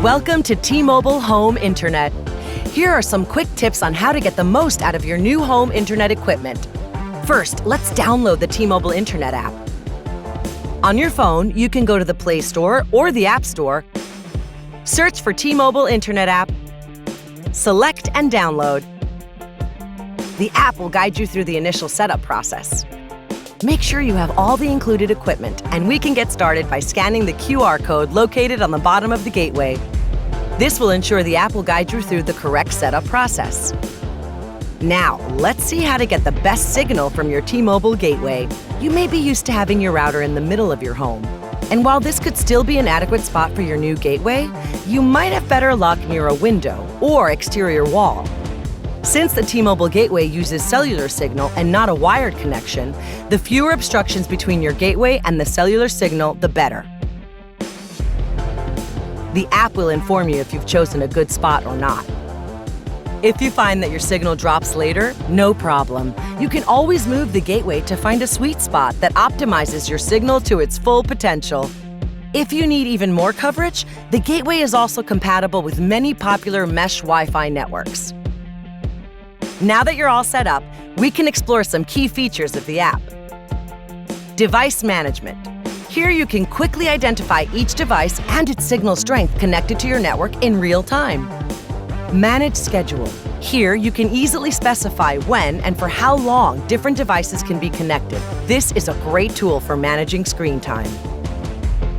Welcome to T-Mobile Home Internet. Here are some quick tips on how to get the most out of your new home internet equipment. First, let's download the T-Mobile Internet app. On your phone, you can go to the Play Store or the App Store, search for T-Mobile Internet app, select and download. The app will guide you through the initial setup process. Make sure you have all the included equipment, and we can get started by scanning the QR code located on the bottom of the gateway. This will ensure the app will guide you through the correct setup process. Now, let's see how to get the best signal from your T-Mobile gateway. You may be used to having your router in the middle of your home. And while this could still be an adequate spot for your new gateway, you might have better luck near a window or exterior wall. Since the T-Mobile gateway uses cellular signal and not a wired connection, the fewer obstructions between your gateway and the cellular signal, the better. The app will inform you if you've chosen a good spot or not. If you find that your signal drops later, no problem. You can always move the gateway to find a sweet spot that optimizes your signal to its full potential. If you need even more coverage, the gateway is also compatible with many popular mesh Wi-Fi networks. Now that you're all set up, we can explore some key features of the app. Device management. Here you can quickly identify each device and its signal strength connected to your network in real time. Manage schedule. Here you can easily specify when and for how long different devices can be connected. This is a great tool for managing screen time.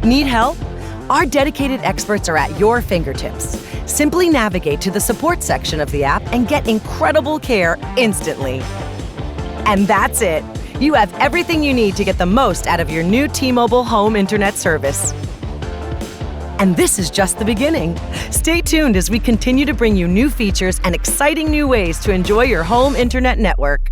Need help? Our dedicated experts are at your fingertips. Simply navigate to the support section of the app and get incredible care instantly. And that's it. You have everything you need to get the most out of your new T-Mobile home internet service. And this is just the beginning. Stay tuned as we continue to bring you new features and exciting new ways to enjoy your home internet network.